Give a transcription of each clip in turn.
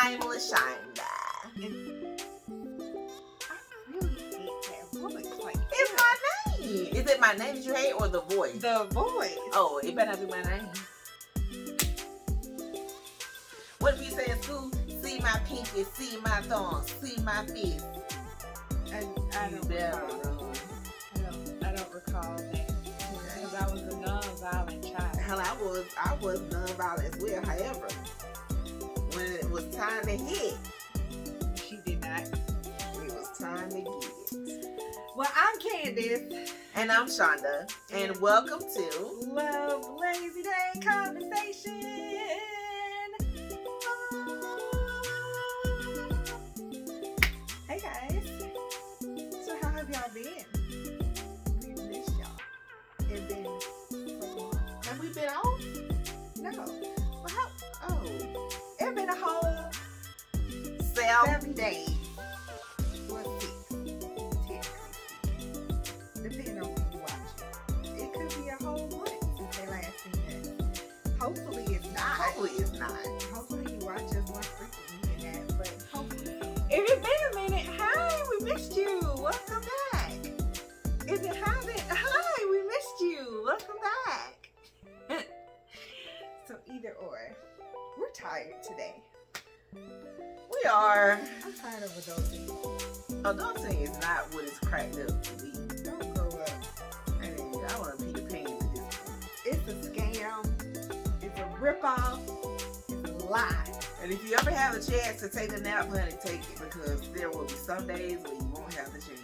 I'm LaShonda. I really hate that voice. Like, It's my name. Is it my name that you hate or the voice? the voice. Oh, it better not be my name. What if you say in school? See my pinky, see my thumb, see my fist. I You don't better recall. run. I don't recall that because I was a non-violent child. Hell, I was non-violent as well. However, when it was time to hit, She did not. it was time to get. Well, I'm Candace. And I'm Shonda, and welcome to Love Lazy Day Conversation. Hey guys. So how have y'all been? We missed y'all. It's been so long. Have we been off? No. Well, how? Oh, It's been a whole 7 days. Well, 6. Technically. Depending on when you watch it. It could be a whole month since they last seen us. Hopefully it's not. hopefully it's not. Hopefully you watch us more frequently than that, but hopefully. If it's been a minute, hi, we missed you. Welcome back. If it hasn't, hi, we missed you. Welcome back. So either or. We're tired today. We are. I'm tired of adulting. Adulting is not what it's cracked up to be. Don't grow up. I mean, I want to Peter Pan to this point. It's a scam. It's a ripoff. It's a lie. And if you ever have a chance to take a nap, honey, take it because there will be some days where you won't have the chance.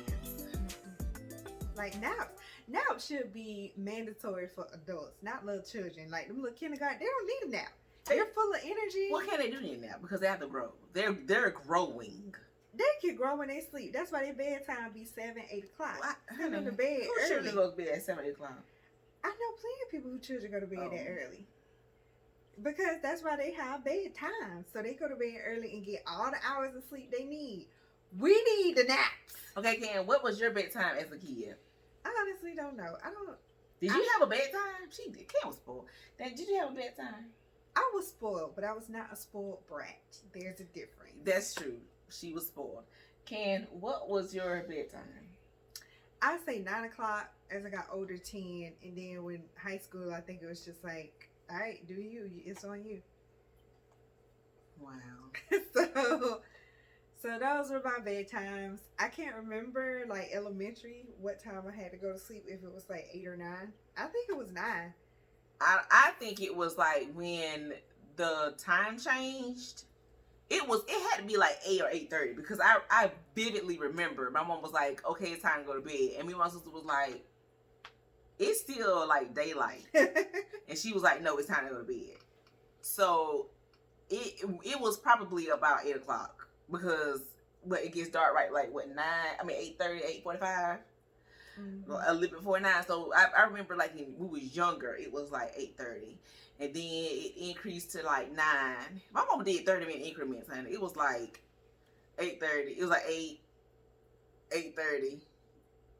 Like naps should be mandatory for adults, not little children. Like them little kindergarten, they don't need a nap. They're full of energy. What can they do in nap? Because they have to grow. They're growing. They can grow when they sleep. That's why their bedtime be 7, 8 o'clock. Well, They go to bed Who early. children go to bed at 7 o'clock? I know plenty of people whose children go to bed that Oh. early. Because that's why they have bedtime. So they go to bed early and get all the hours of sleep they need. We need the naps. Okay, Ken, what was your bedtime as a kid? I honestly don't know. Did you have a bedtime? She did. Ken was spoiled. Did you have a bedtime? I was spoiled, but I was not a spoiled brat. There's a difference. That's true. She was spoiled. Ken, what was your bedtime? I say 9 o'clock as I got older, 10. And then when high school, I think it was just like, all right, do you. It's on you. Wow. So those were my bedtimes. I can't remember, like, elementary, what time I had to go to sleep, if it was like 8 or 9. I think it was 9. I think it was like when the time changed. It had to be like 8 or 8:30 because I vividly remember my mom was like, okay, it's time to go to bed. And me and my sister was like, it's still like daylight. And she was like, no, it's time to go to bed. So it was probably about 8 o'clock because it gets dark like 8:30, 8:45. Mm-hmm. A little before 9. So I remember like when we was younger, it was like 8:30. And then it increased to like 9. My mom did 30-minute increments, honey. It was like 8:30. It was like 8:30,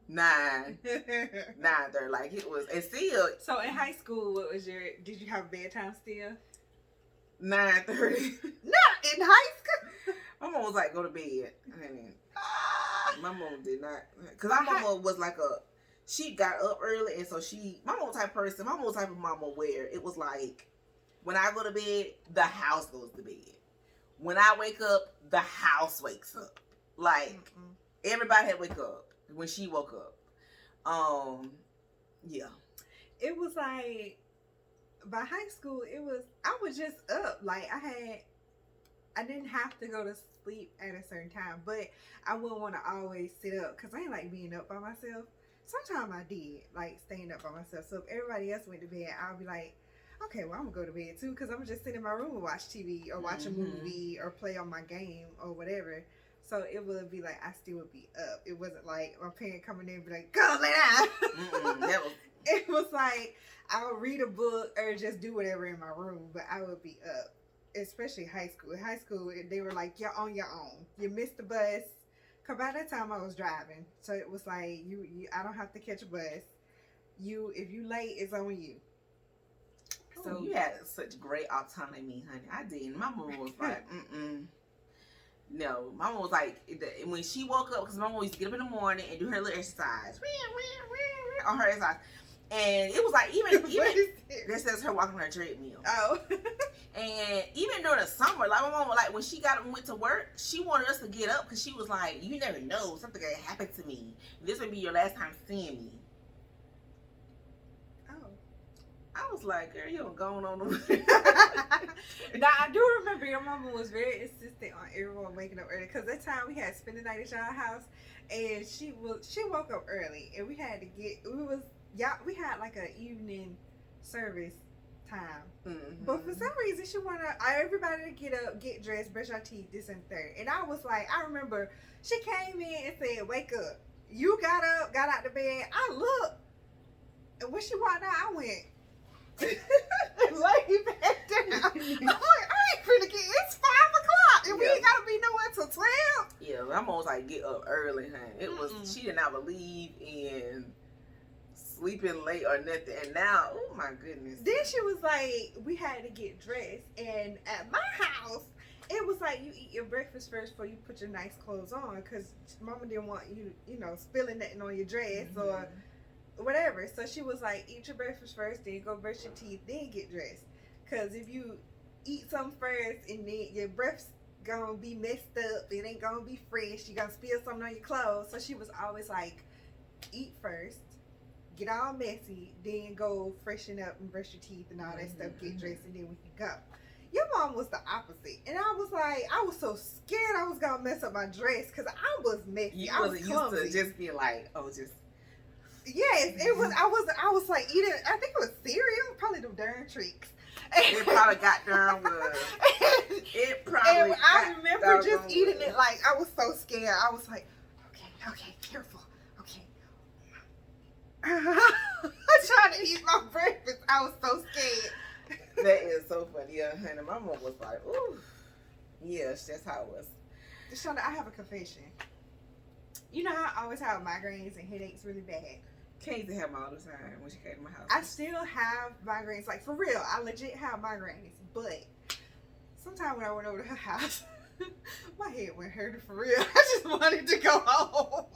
9, 9:30. Like it was, and still. So in high school, did you have a bedtime still? 9:30. Not in high school. My mom was like, go to bed. And my mom did not. Because my mama was like she got up early. And so my mom type of person, my mom type of mama where it was like, when I go to bed, the house goes to bed. When I wake up, the house wakes up. Like, everybody had to wake up when she woke up. Yeah. It was like, by high school, I was just up. Like, I didn't have to go to sleep at a certain time, but I wouldn't want to always sit up because I ain't like being up by myself. Sometimes I did, like staying up by myself. So if everybody else went to bed, I'll be like, okay, well, I'm going to go to bed too because I'm just sit in my room and watch TV or watch a movie or play on my game or whatever. So it would be like, I still would be up. It wasn't like my parent coming in and be like, go lay down. It was like, I would read a book or just do whatever in my room, but I would be up. Especially high school. In high school, they were like, you're on your own. You missed the bus. Because by that time, I was driving. So it was like, I don't have to catch a bus. If you late, it's on you. So you had such great autonomy, honey. I didn't. My mom was like, No, Mama was like, when she woke up, because Mama used to get up in the morning and do her little exercise on her exercise. And it was like, even that says her walking on her treadmill. Oh. And even during the summer, like my mama, like when she got up and went to work, she wanted us to get up because she was like, you never know, something could happen to me. This would be your last time seeing me. I was like, girl, you don't go on the Now, I do remember your mama was very insistent on everyone waking up early. Because that time we had to spend the night at y'all house. And she woke up early. And we had had like an evening service time. Mm-hmm. But for some reason, she wanted everybody to get up, get dressed, brush our teeth, this and third. And I was like, I remember she came in and said, wake up. You got up, got out the bed. I looked. And when she walked out, I went, lay back down. I'm like, I ain't finna get, it's 5 o'clock and we ain't gotta be nowhere till 12. Yeah, I'm almost like get up early, honey. It was, she did not believe in sleeping late or nothing. And now, oh my goodness. Then she was like, we had to get dressed. And at my house, it was like you eat your breakfast first before you put your nice clothes on. Because mama didn't want you, spilling nothing on your dress or whatever. So she was like, eat your breakfast first, then go brush your teeth, then get dressed. Because if you eat something first and then your breath's gonna be messed up, it ain't gonna be fresh, you gonna spill something on your clothes. So she was always like, eat first, get all messy, then go freshen up and brush your teeth and all that stuff, get dressed, and then we can go. Your mom was the opposite. And I was like, I was so scared I was gonna mess up my dress because I was messy. You I was wasn't clumsy. used to just being like, oh, just. Yes, it was. I was like eating. I think it was cereal, probably them darn treats. It probably got darn good. It probably. And I remember just eating it like I was so scared. I was like, okay, careful, okay. I'm trying to eat my breakfast. I was so scared. That is so funny. Yeah, honey, my mom was like, ooh, yes, that's how it was. Shonda, I have a confession. You know how I always have migraines and headaches really bad. Casey had them all the time when she came to my house. I still have migraines, like for real. I legit have migraines, but sometime when I went over to her house, my head went hurting for real. I just wanted to go home.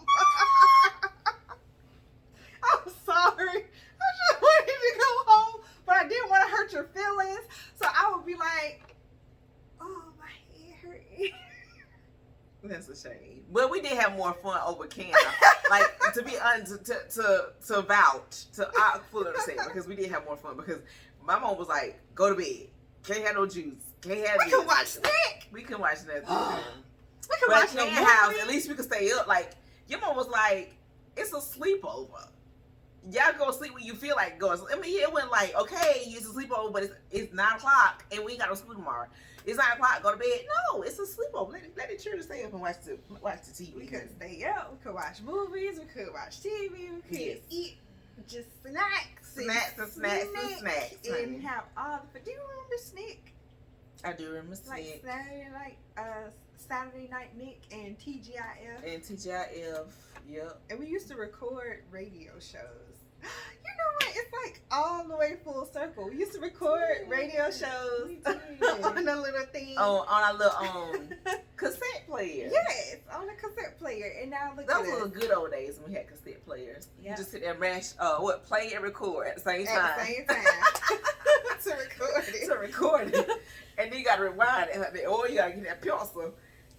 I'm sorry. I just wanted to go home, but I didn't want to hurt your feelings, so I would be like, "Oh, my head hurting." That's a shame. But we did have more fun over camp. Like, to be honest, to vouch, I fully understand, because we did have more fun, because my mom was like, go to bed. Can't have no juice. Can't have We can watch Nick. We can watch nothing. We can but watch no house, at least we could stay up. Like, your mom was like, it's a sleepover. Y'all go sleep when you feel like going. I mean, it went like, okay, it's a sleepover, but it's 9 o'clock and we ain't got no school tomorrow. It's 9 o'clock, go to bed. No, it's a sleepover. Let the children stay up and watch the TV. We could stay up. We could watch movies. We could watch TV. We could eat just snacks. And have all the food. Do you remember Snick? I do remember Snick. Like Saturday Night Nick and TGIF. And TGIF, yep. And we used to record radio shows. You know what? It's like all the way full circle. We used to record radio shows on a little thing. On our little cassette player. Yes, on a cassette player. And now look those were the good old days when we had cassette players. Yeah. You just sit there and mash, play and record at the same time. At the same time. To record it. And then you got to rewind it. Or you got to get that pencil.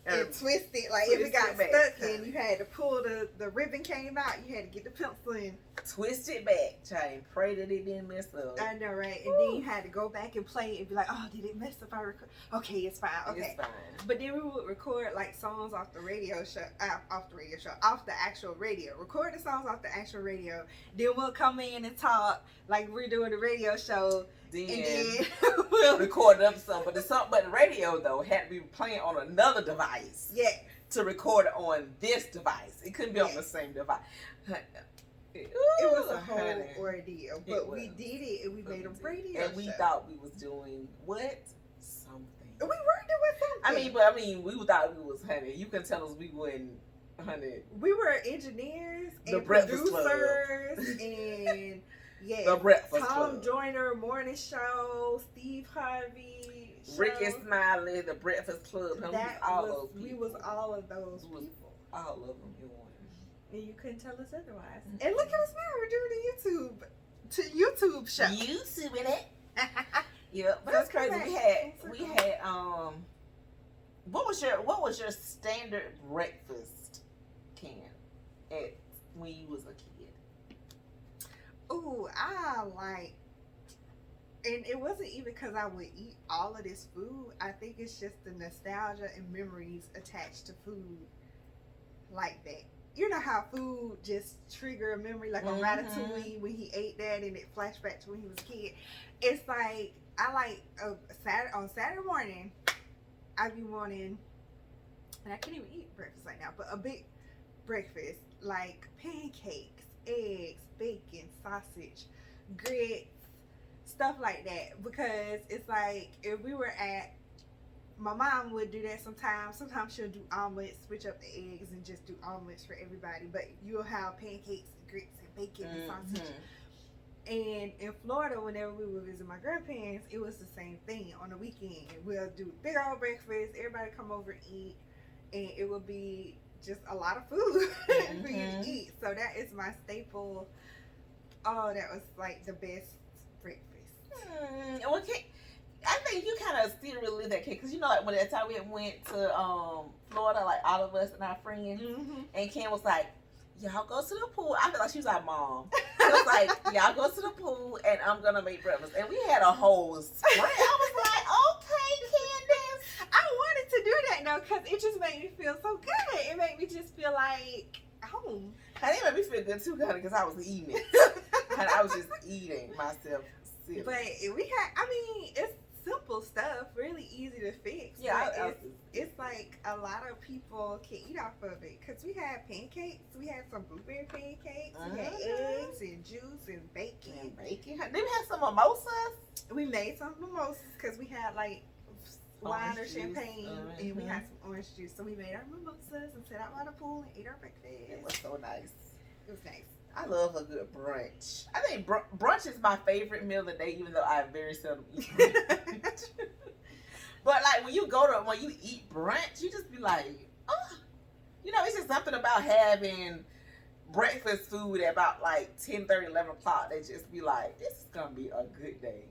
And twist it, like if it got stuck in, you had to pull the ribbon came out, you had to get the pencil in. Twist it back, try and pray that it didn't mess up. I know, right? And then you had to go back and play it and be like, oh, did it mess up? Okay, it's fine. Okay. It's fine. But then we would record like songs off the radio show, off the actual radio. Record the songs off the actual radio. Then we'll come in and talk like we're doing the radio show. Then we'll record another song. But the radio though had to be playing on another device. Yeah. To record it on this device. It couldn't be on the same device. It was a whole ordeal. But we did it and we made a radio show. And we thought we was doing what? Something. We were doing something. We thought we was, honey. You can tell us we wouldn't, honey. We were engineers and Breakfast producers and the Breakfast Tom Club. Joyner Morning Show, Steve Harvey. Ricky Smiley, the Breakfast Club. We was all of those people. All of them in one. And you couldn't tell us otherwise. And look at us now. We're doing the YouTube show. YouTube in it. Yeah, but that's crazy. We had what was your standard breakfast can at when you was a kid? Ooh, and it wasn't even because I would eat all of this food. I think it's just the nostalgia and memories attached to food like that. You know how food just trigger a memory, like on Ratatouille when he ate that and it flashed back to when he was a kid. It's like I like on Saturday morning, I be wanting, and I can't even eat breakfast right now, but a big breakfast like pancakes, eggs, bacon, sausage, grits, stuff like that. Because it's like if we were at, my mom would do that sometimes. Sometimes she'll do omelets, switch up the eggs and just do omelets for everybody. But you'll have pancakes, grits, and bacon and sausage. And in Florida, whenever we would visit my grandparents, it was the same thing on the weekend. We'll do big old breakfast, everybody come over and eat, and it would be just a lot of food for you to eat. So that is my staple. Oh, that was like the best breakfast. Okay. I think you kind of still really live that kid, because you know, like when that time we went to Florida, like all of us and our friends, and Ken was like, "Y'all go to the pool." I feel like she was our mom. It was like, "Y'all go to the pool, and I'm gonna make breakfast." And we had a whole sprint. I was like, "Okay, Candace." I wanted to do that though, because it just made me feel so good. It made me just feel like home. And it made me feel good too, honey, because I was eating it. And I was just eating myself. But it's simple stuff, really easy to fix. Yeah, it's like a lot of people can eat off of it, because we had pancakes. We had some blueberry pancakes. We had eggs and juice and bacon. Then we had some mimosas. We made some mimosas because we had like wine or champagne, and we had some orange juice. So we made our mimosas and sat out by the pool and ate our breakfast. It was so nice. It was nice. I love a good brunch. I think brunch is my favorite meal of the day, even though I very seldom eat brunch. But like when you eat brunch, you just be like, oh, you know, it's just something about having breakfast food at about like 10:30, 11 o'clock. They just be like, this is gonna be a good day.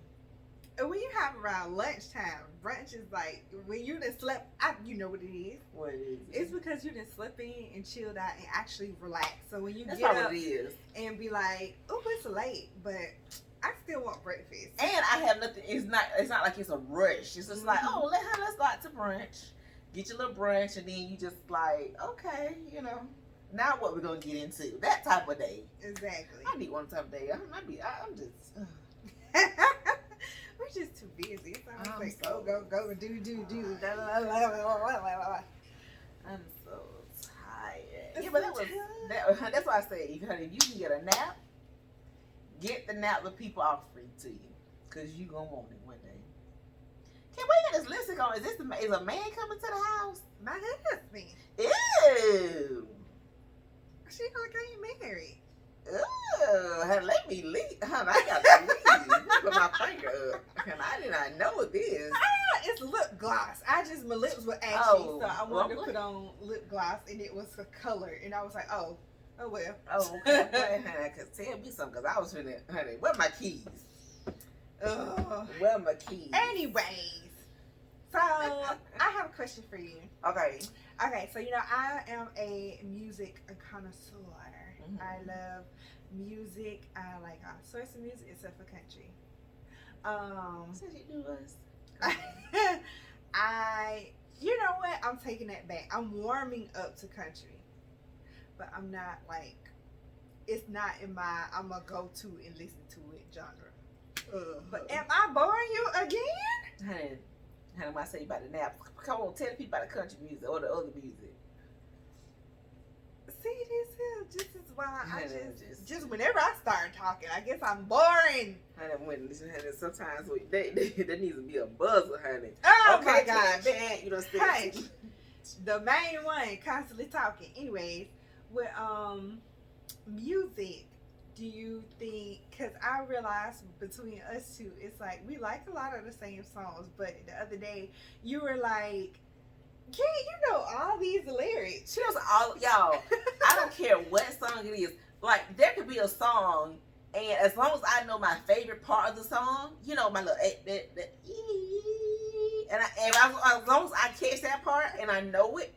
And when you have around lunchtime, brunch is like when you done slept. You know what it is. What is it? It's because you done slept in and chilled out and actually relaxed. So when you That's get what up it is. and be like, oh, it's late, but I still want breakfast. And I have nothing. It's not like it's a rush. It's just like, oh, let's go out to brunch, get your little brunch, and then you just like, okay, you know, now what we're gonna get into that type of day. Exactly. I need one type of day. I'm just. We're just too busy. It's always like so go, do. I'm so tired. Yeah, but that's why I say, honey, if you can get a nap, get the nap the people offering to you, because you gonna want it one day. Can we get this lipstick on? Is a man coming to the house? My husband. Ew. She gonna get you married. Ooh, honey, let me leave. Honey, I got to leave. Put my finger up. Honey, I did not know this. It's lip gloss. My lips were ashy, so I wanted to put on lip gloss, and it was a color, and I was like, oh well. Oh, okay. Honey, tell me something, because I was finna, honey, where my keys? Where my keys? Anyways, so I have a question for you. Okay, so you know, I am a music connoisseur. I love music. I like all sorts of music except for country. Since you do us. You know what? I'm taking that back. I'm warming up to country, but I'm not like, it's not in my I'm gonna go to and listen to it genre. But am I boring you again? Honey, when I say about the nap, come on, tell the people about the country music or the other music. See, this is why I just whenever I start talking, I guess I'm boring. Honey, sometimes there needs to be a buzzer, honey. Oh okay, my God, man, you don't hey, the main one constantly talking. Anyways, with music, do you think, because I realized between us two, it's like we like a lot of the same songs, but the other day you were like, "Can you know all these lyrics?" She knows all y'all. I don't care what song it is. Like there could be a song, and as long as I know my favorite part of the song, you know my little as long as I catch that part and I know it,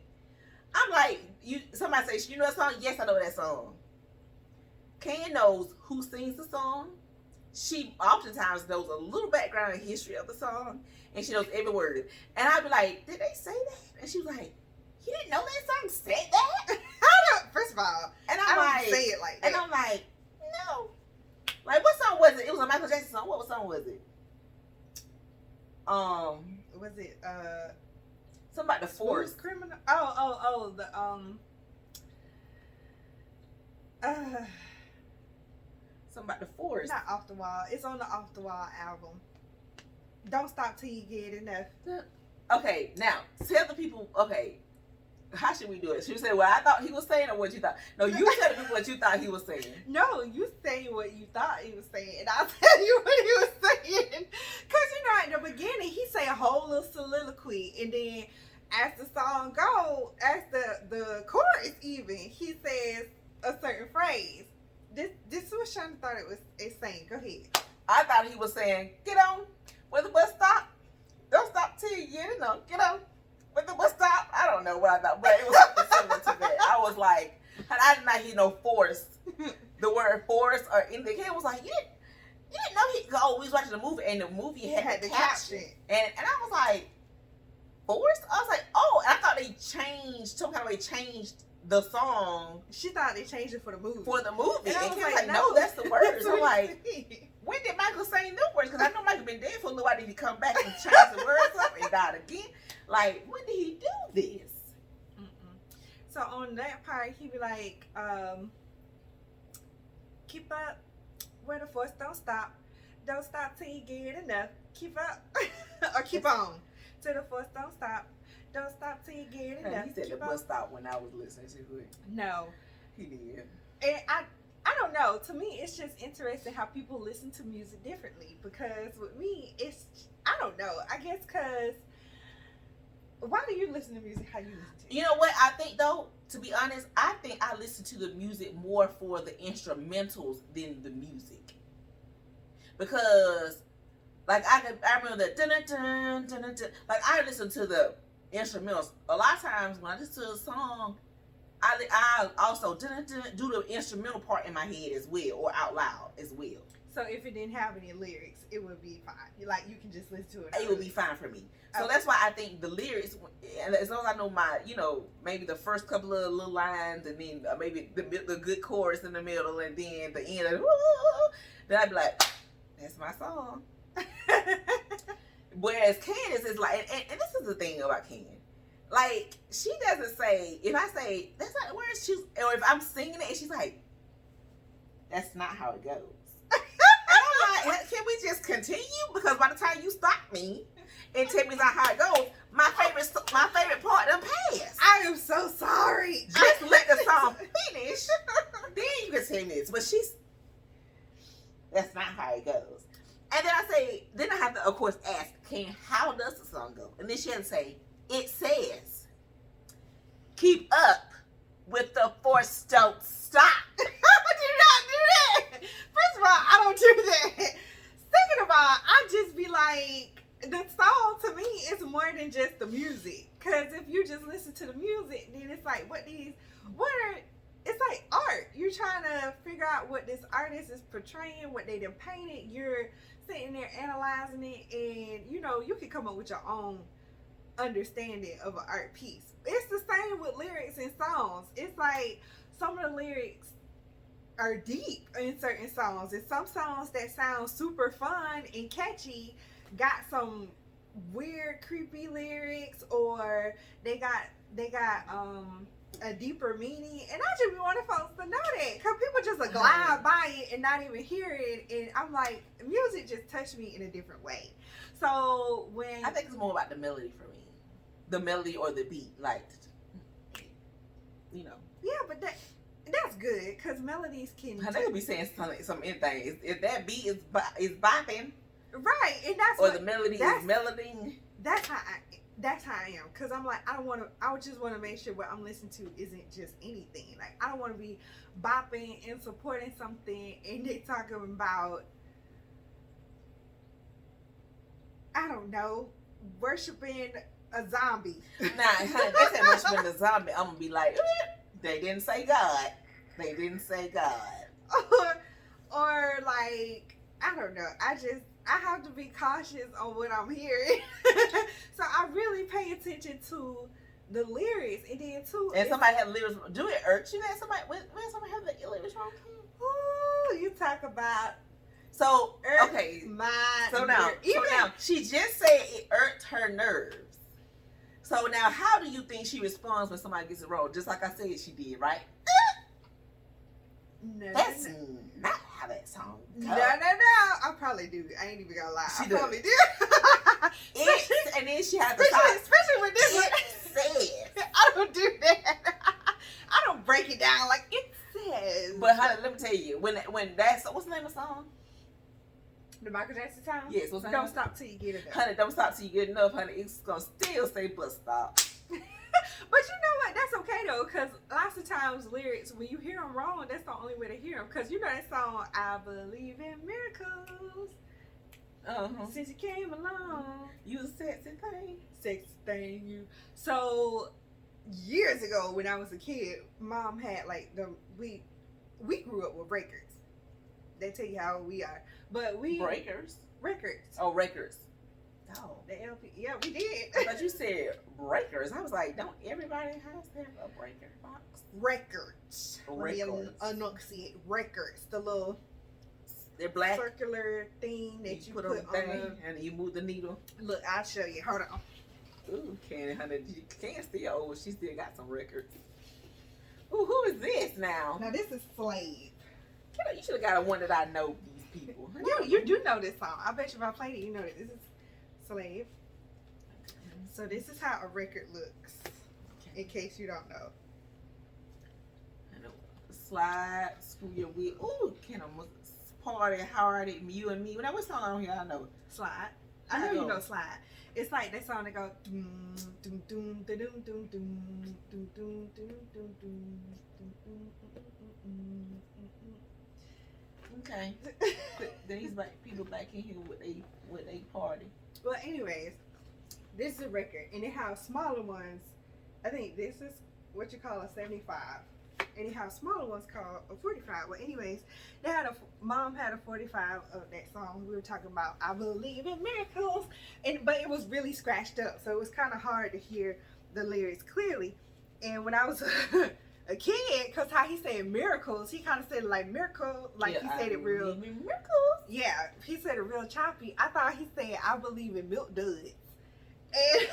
I'm like you. Somebody say you know that song? Yes, I know that song. Kanye knows who sings the song. She oftentimes knows a little background and history of the song, and she knows every word. And I'd be like, "Did they say that?" And she was like, "You didn't know that song said that?" First of all, And I I'm don't like, say it like that. and I'm like, no. Like, what song was it? It was a Michael Jackson song. What song was it? Was it Something about the force. Criminal? Oh, the Something about the force. not Off the Wall. It's on the Off the Wall album. Don't Stop Till You Get Enough. Okay, now tell the people. Okay, how should we do it? Should we say what I thought he was saying or what you thought? No, you tell the people what you thought he was saying. No, you say what you thought he was saying, and I'll tell you what he was saying. Cause you know, at the beginning he say a whole little soliloquy, and then as the song go, as the chorus even, he says a certain phrase. This is what Shonda thought it's saying. Go ahead. I thought he was saying, "Get on where the bus stop. Don't stop till you get it. No, get on where the bus stop." I don't know what I thought, but it was something similar to that. I was like, and I did not hear no force. The word force or anything. It was like, you didn't know he. Oh, we was watching the movie, and the movie had the caption. And I was like, force? I was like, oh, and I thought they changed some kind of way. Changed the song. She thought they changed it for the movie. And I Kim was was like, no, that's the words. I'm like, like, when did Michael say new words? Because I know Michael been dead for a little while. Did he come back and change the words up and died again? Like, when did he do this? so on that part, he be like, keep up where the force don't stop. Don't stop till you get enough. Keep up. Or keep on. Till the force don't stop. Don't stop till you get enough. He said keep the bus stop when I was listening to it. No. He did. And I don't know. To me, it's just interesting how people listen to music differently. Because with me, it's, I don't know. I guess because, why do you listen to music how you listen to it? You know what I think though? To be honest, I think I listen to the music more for the instrumentals than the music. Because, like, I remember the dun dun dun dun dun. Like, I listen to the instrumentals. A lot of times when I listen to a song, I also do the instrumental part in my head as well, or out loud as well. So if it didn't have any lyrics, it would be fine. Like, you can just listen to it. It would be fine for me. So Okay. that's why I think the lyrics, and as long as I know my, you know, maybe the first couple of little lines, and then maybe the good chorus in the middle, and then the end, of, then I'd be like, that's my song. Whereas Candace is like, and this is the thing about Candace. Like, she doesn't say, if I say, that's not the words, she's, or if I'm singing it, and she's like, that's not how it goes. And I'm like, can we just continue? Because by the time you stop me and tell me not how it goes, my favorite part done passed. I am so sorry. Just let the song finish. Then you can tell me this. But that's not how it goes. And then I have to, of course, ask, how does the song go? And then she has to say, it says, keep up with the force, don't stop. Do not do that. First of all, I don't do that. Second of all, I just be like, the song to me is more than just the music. Because if you just listen to the music, then it's like, it's like art. You're trying to figure out what this artist is portraying, what they done painted. You're sitting there analyzing it, and you know, you can come up with your own understanding of an art piece. It's the same with lyrics and songs. It's like some of the lyrics are deep in certain songs, and some songs that sound super fun and catchy got some weird, creepy lyrics, or they got a deeper meaning. And I just want folks to know that, because people just glide by it and not even hear it. And I'm like, music just touched me in a different way. So when I think it's more about the melody for me, the melody or the beat, like, you know. Yeah, but That's good because melodies can. They could be saying some anything. If that beat is bopping, right, and that's or what, the melody is meloding. That's how I am. Cause I'm like, I don't want to. I just want to make sure what I'm listening to isn't just anything. Like, I don't want to be bopping and supporting something, and they talking about, I don't know, worshiping a zombie. Nah, honey, they said worshiping a zombie. I'm gonna be like, they didn't say God. They didn't say God. or like, I don't know. I have to be cautious on what I'm hearing. So I really pay attention to the lyrics, and then too. And somebody have lyrics. Do it irk you that somebody when somebody have the lyrics wrong? Ooh, you talk about. So okay. So now she just said it irked her nerves. So now, how do you think she responds when somebody gets it wrong? Just like I said, she did, right? No, that's not how that song goes. No. I probably do. I ain't even gonna lie. I probably do. And then she has especially with this one. Says. I don't do that. I don't break it down like it says. But honey, let me tell you, when that's what's the name of the song? The Michael Jackson song? Yes, what's the name? Don't stop till you get enough. Honey, don't stop till you get enough, honey. It's gonna still say but stop. But you know what? That's okay though, because lots of times lyrics, when you hear them wrong, that's the only way to hear them. Because you know that song, I believe in miracles. Since you came along, you a sexy thing. Sexy thing, you. So years ago, when I was a kid, Mom had like we grew up with records. They tell you how old we are, but records. Oh, records. Oh, the LP. Yeah, we did. But you said breakers. I was like, don't everybody has to have a breaker box? Records. Let me enunciate. Records. The little. They're black. Circular thing that you put on the, and you move the needle. Look, I'll show you. Hold on. Ooh, Candy, honey, you can't still old. She still got some records. Ooh, who is this now? Now this is Slave. You should have got one that I know these people. You do know this song. I bet you if I played it, you know it. This is Slave. So this is how a record looks. In case you don't know. Slide, screw your wheel. Ooh, can almost party hard at you and me. Now what song on here I know? Slide. I know you know Slide. It's like that song that goes doom doom doom doom doom doom doom doom doom doom doom. Okay. These people back in here with a party. Well, anyways, this is a record, and it has smaller ones. I think this is what you call a 75, and it has smaller ones called a 45. Well, anyways, Mom had a 45 of that song. We were talking about I believe in miracles, but it was really scratched up, so it was kind of hard to hear the lyrics clearly. And when I was a kid, because how he said miracles, he kind of said it like miracle, like he said it real. Miracles. Yeah, he said it real choppy. I thought he said I believe in milk duds. And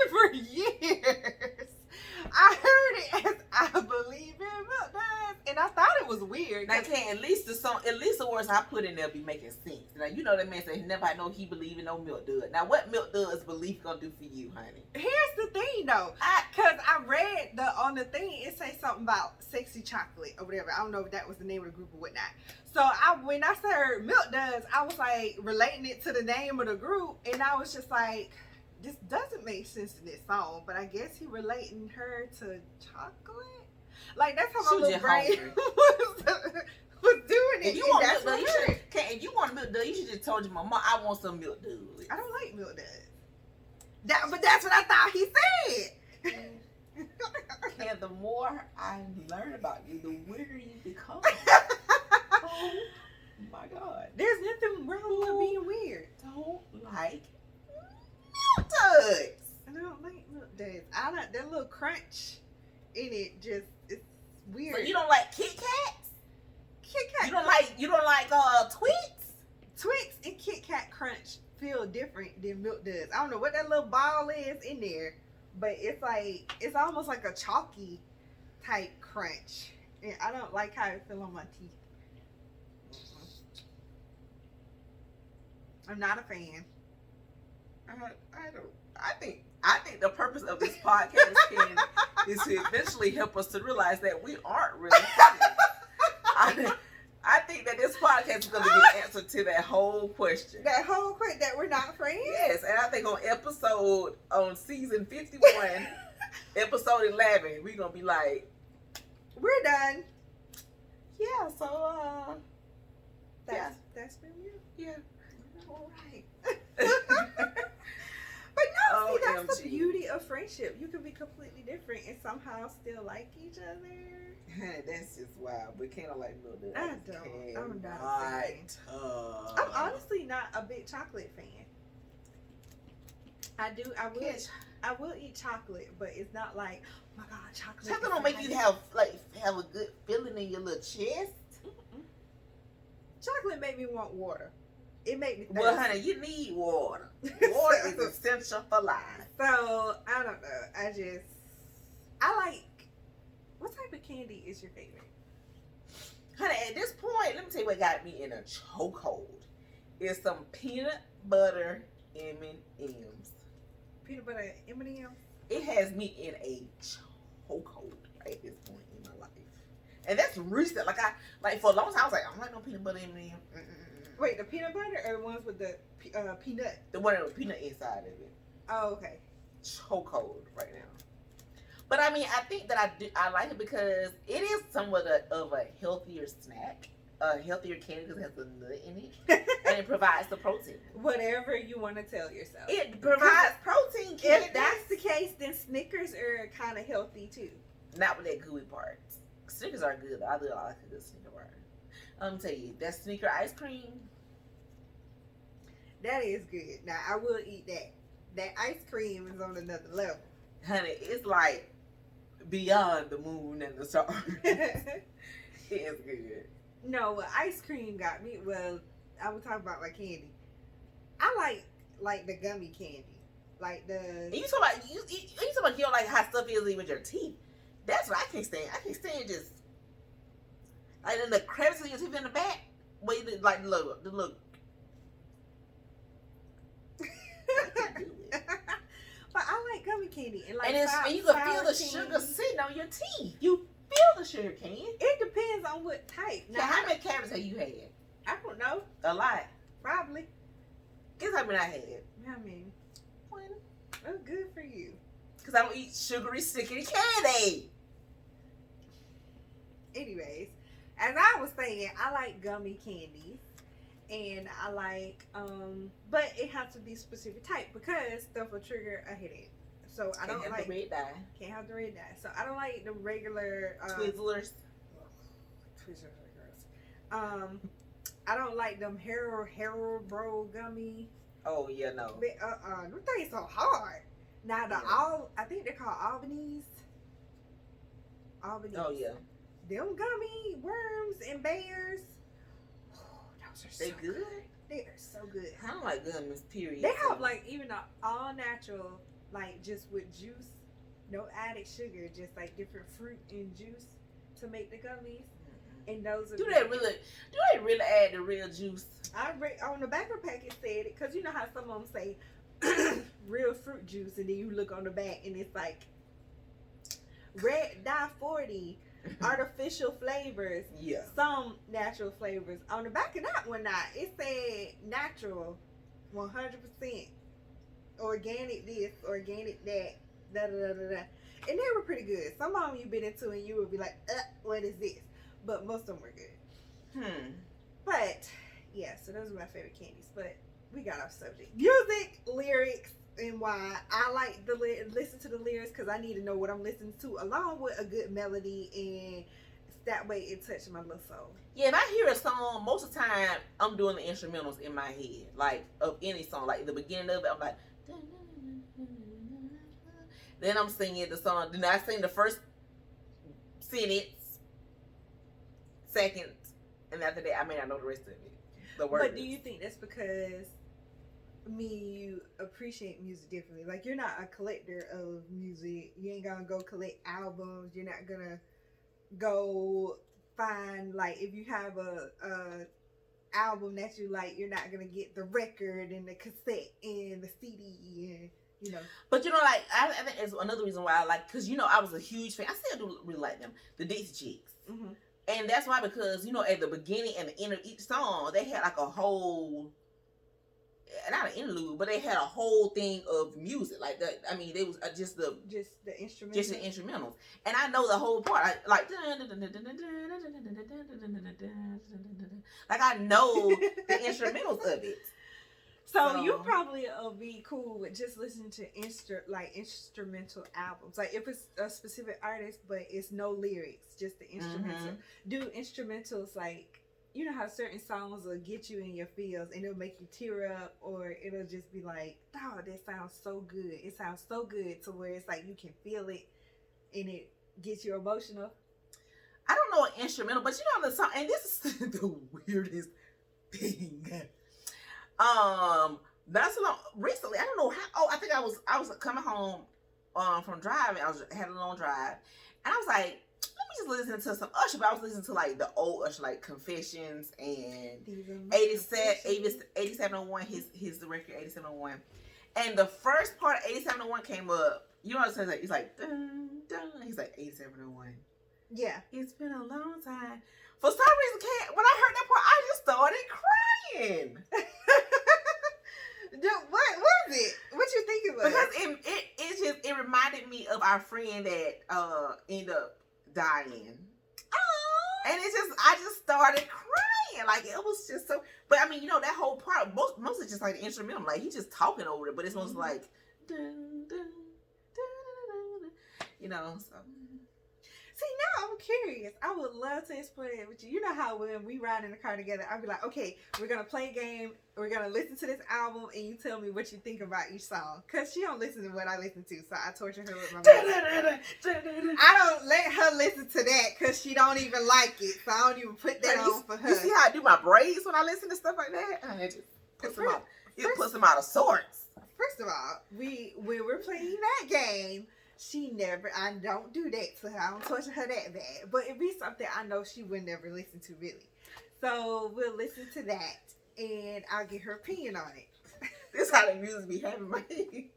for years, I heard it as I believe in milk duds, and I thought it was weird. Now, at least the words I put in there be making sense. Now, you know that man said nobody know he believe in no milk dud. Now, what milk dud's belief gonna do for you, honey? Here's the thing, though, because I read on the thing, it say something about sexy chocolate or whatever. I don't know if that was the name of the group or whatnot. So when I heard milk duds, I was like relating it to the name of the group, and I was just like, this doesn't make sense in this song, but I guess he relating her to chocolate. Like that's how my little brain was doing it. If you want milk dud, if you want milk dud, you should just told your mama, I want some milk dud. I don't like milk duds. But that's what I thought he said. And the more I learn about you, the weirder you become. Oh my God. There's nothing wrong with being weird. Don't like milk duds. I don't like milk duds. I like that little crunch in it. It's weird. So you don't like Kit Kats? Kit Kat. You don't like Twix? Twix and Kit Kat crunch feel different than milk duds. I don't know what that little ball is in there, but it's almost like a chalky type crunch, and I don't like how it feel on my teeth. I'm not a fan. I don't. I think the purpose of this podcast is to eventually help us to realize that we aren't really friends. I think that this podcast is going to be the answer to that whole question. That we're not friends? Yes, and I think on season 51, episode 11, we're going to be like, we're done. Yeah, so, That's been you? Yeah. All right. But no, see, that's the beauty of friendship. You can be completely different and somehow still like each other. That's just wild. But can't like no that. I'm not a fan. I'm honestly not a big chocolate fan. I will eat chocolate, but it's not like, oh my god, chocolate. Chocolate don't make you have a good feeling in your little chest. Mm-mm. Chocolate make me want water. It make me thirsty. Well, honey, you need water. Water is essential for life. So I don't know. I like. What type of candy is your favorite? Honey, at this point, let me tell you what got me in a chokehold. It's some peanut butter M&Ms. Peanut butter M&Ms? It has me in a chokehold at this point in my life. And that's recent. Like for a long time, I was like, I don't like no peanut butter M&Ms. Wait, the peanut butter or the ones with the peanut? The one with peanut inside of it. Oh, okay. Chokehold right now. But I mean, I think that I like it because it is somewhat of a healthier snack, a healthier candy because it has a nut in it, and it provides the protein. Whatever you want to tell yourself. It provides protein. If that's the case, then Snickers are kind of healthy too. Not with that gooey part. Snickers are good. I do like a good Snicker bar. I'm tell you, that Snicker ice cream. That is good. Now I will eat that. That ice cream is on another level. Honey, it's like beyond the moon and the stars. It is good. No, what ice cream got me. Well, I was talking about like candy. I like the gummy candy, like the. And you talking about you don't like how stuff is with your teeth. That's what I can't stand. I can't stand just like in the crevices of your teeth in the back. Where you like the look. But I like gummy candy and like and you can feel the sugar sitting on your teeth. You feel the sugar can. It depends on what type. Now, how many cavities have you had? I don't know. A lot. Probably. Guess how many I had? How many? One. Oh, good for you. Because I don't eat sugary, sticky candy. Anyways, as I was saying, I like gummy candies. And I like, but it has to be specific type because stuff will trigger a headache. So I don't like the red dye. Can't have the red dye. So I don't like the regular Twizzlers. Twizzlers are gross. I don't like them Hero Bro gummy. Oh yeah, no. Them things so hard. Now I think they're called Albany's. Oh yeah. Them gummy worms and bears. They good? They are so good. I don't like gummies, period. They have like even all natural, like just with juice, no added sugar, just like different fruit and juice to make the gummies. And those are do they really add the real juice? I read on the back of the packet said it because you know how some of them say real fruit juice, and then you look on the back and it's like red dye 40. Artificial flavors, some natural flavors. On the back of that one, it said natural, 100%, organic this, organic that, da da da da. And they were pretty good. Some of them you bit into and you would be like, what is this? But most of them were good. But yeah, so those are my favorite candies. But we got off subject. Music, lyrics, and why I like to listen to the lyrics because I need to know what I'm listening to, along with a good melody, and that way it touches my little soul. Yeah, if I hear a song, most of the time I'm doing the instrumentals in my head, like of any song. Like the beginning of it, I'm like, then I'm singing the song. Then I sing the first sentence, second, and after that, I may not know the rest of it. The words. But do you think that's because you appreciate music differently? Like you're not a collector of music. You ain't gonna go collect albums. You're not gonna go find, like, if you have a album that you like, you're not gonna get the record and the cassette and the CD and you know. But you know, like I think it's another reason why I like, because you know I was a huge fan. I still do really like them, the Dixie Chicks, and that's why, because you know at the beginning and the end of each song they had like a whole, not an interlude, but they had a whole thing of music. Like that, I mean, they was just the instrumentals. Just the instrumentals. And I know the whole part. Like I know the instrumentals of it. So you probably be cool with just listening to instrumental albums. Like if it's a specific artist, but it's no lyrics, just the instrumental. Do instrumentals like, you know how certain songs will get you in your feels and it'll make you tear up, or it'll just be like, oh, that sounds so good. It sounds so good to where it's like you can feel it and it gets you emotional. I don't know an instrumental, but you know the song, and this is the weirdest thing. That's a long, recently, I don't know how, I think I was coming home from driving. Had a long drive, and I was like, let me just listen to some Usher, but I was listening to like the old Usher, like Confessions and 8701, his record 8701. And the first part of 8701 came up. You know what I'm saying? He's like, dun, dun. He's like 8701. Yeah. It's been a long time. For some reason, when I heard that part, I just started crying. What was it? What you think it was? Because it reminded me of our friend that ended up dying. Oh. And I just started crying. Like it was just so. But I mean, you know, that whole part, mostly just like the instrumental. Like he's just talking over it, but it's mostly like, dun, dun, dun, dun, dun, you know. So. See, now I'm curious. I would love to explore it with you. You know how when we ride in the car together, I'd be like, okay, we're going to play a game. We're going to listen to this album, and you tell me what you think about each song. Because she don't listen to what I listen to, so I torture her with my music. I don't let her listen to that because she don't even like it, so I don't even put that on for her. You see how I do my braids when I listen to stuff like that? It just puts them out. It puts them out of sorts. First of all, when we're playing that game, I don't do that to her. I don't torture her that bad. But it'd be something I know she would never listen to, really. So we'll listen to that, and I'll get her opinion on it. This is how the music be having my head.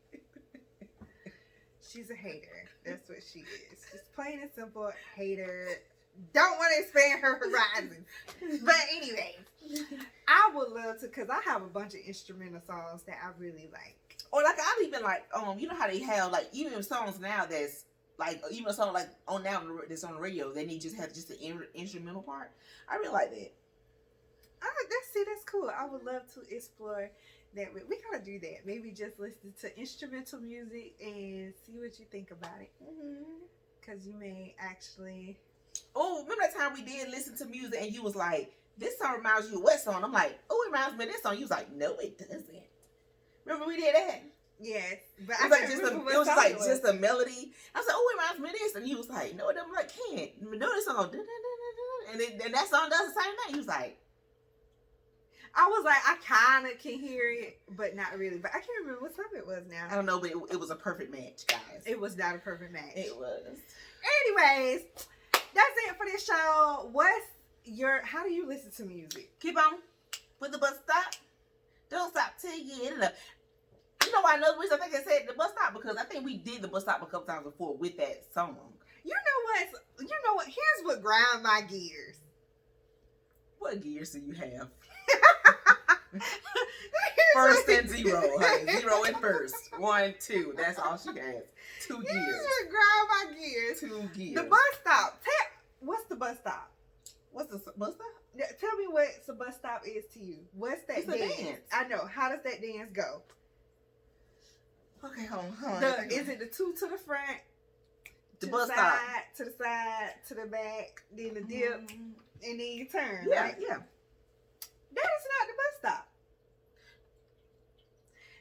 She's a hater. That's what she is. Just plain and simple hater. Don't want to expand her horizons. But anyway, I would love to, because I have a bunch of instrumental songs that I really like. Or like I've even like you know how they have like even songs now that's like even a song like that's on the radio, then they just have just the instrumental part. I really like that. That's cool. I would love to explore that. We gotta do that. Maybe just listen to instrumental music and see what you think about it. Because you may actually. Oh, remember that time we did listen to music and you was like, "This song reminds you of what song?" I'm like, "Oh, it reminds me of this song." You was like, "No, it doesn't." Remember we did that? Yes, but it was like just a melody. I was like, "Oh, it reminds me of this," and he was like, "No, it doesn't." I'm like, "Can't no, this song," and that song does the same thing. He was like, I was like, I kind of can hear it, but not really. But I can't remember what song it was now. I don't know, but it was a perfect match, guys. It was not a perfect match. It was. Anyways, that's it for this show. How do you listen to music? Keep on with the bus stop. Don't stop till you get it up. You know why another reason I think I said the bus stop, because I think we did the bus stop a couple times before with that song. You know what? Here's what grinds my gears. What gears do you have? First and zero, honey. 0 and first. 1, 2. That's all she has. 2 gears. Here's what grinds my gears. 2 gears. The bus stop. What's the bus stop? What's the bus stop? Tell me what the bus stop is to you. What's that it's dance? A dance? I know. How does that dance go? Okay, hold on. Is it the 2 to the front? The bus stop. To the side, to the back, then the dip, and then you turn. Yeah, right? yeah. That is not the bus stop.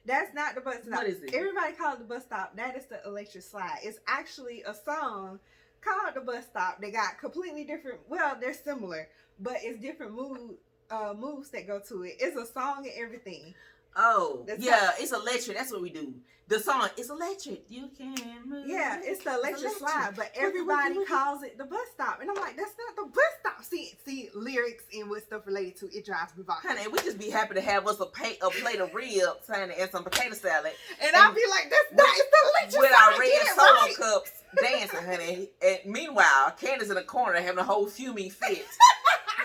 That's not the bus stop. What is it? Everybody calls it the bus stop. That is the electric slide. It's actually a song called the bus stop. They got completely different. Well, they're similar, but it's different moves that go to it. It's a song and everything. Oh, That's yeah, it's electric. That's what we do. The song, it's electric. You can move. Yeah, it's the electric electric. slide, but everybody calls it the bus stop. And I'm like, that's not the bus stop. See, lyrics and what stuff related to it drives me bonkers. Honey, we just be happy to have us a plate of ribs, honey, and some potato salad. And I'll be like, that's not, it's the electric with slide. our red solo cups dancing, honey. And meanwhile, Candace in the corner having a whole fuming fit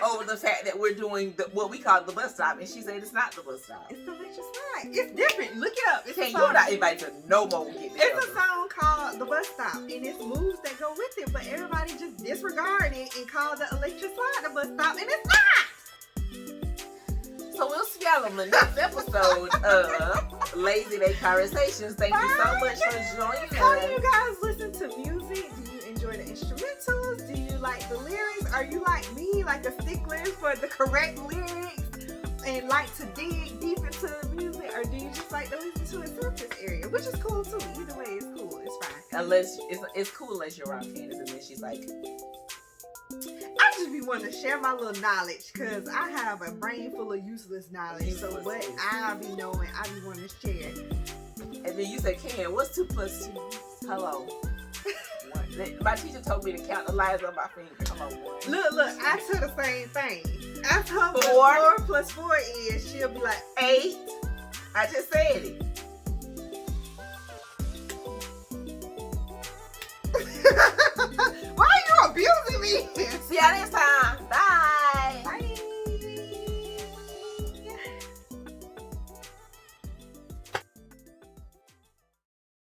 over the fact that we're doing what we call the bus stop, and she said it's not the bus stop. It's the electric slide. It's different. Look it up. It's Can't you not invite to no more get together. It's a song called The Bus Stop, and it's moves that go with it, but everybody just disregard it and call the electric slide the bus stop, and it's not. So we'll see y'all on the next episode of Lazy Day Conversations. Thank you so much for joining How us. do you guys listen to music? Do you enjoy the instrumentals? Do you like the lyrics? Are you like me, like a stickler for the correct lyrics and like to dig deep into the music, or do you just like to listen to a surface area, which is cool too? Either way, it's cool. It's fine. Unless it's cool unless you're around Candace, and then she's like, I just be wanting to share my little knowledge because I have a brain full of useless knowledge. So what I be knowing, I be wanting to share. and then you say, Ken, what's 2 plus 2? Hello. My teacher told me to count the lines on my finger. Hello. Look, I tell the same thing. I told her 4 4 plus 4 is, she'll be like 8. I just said it.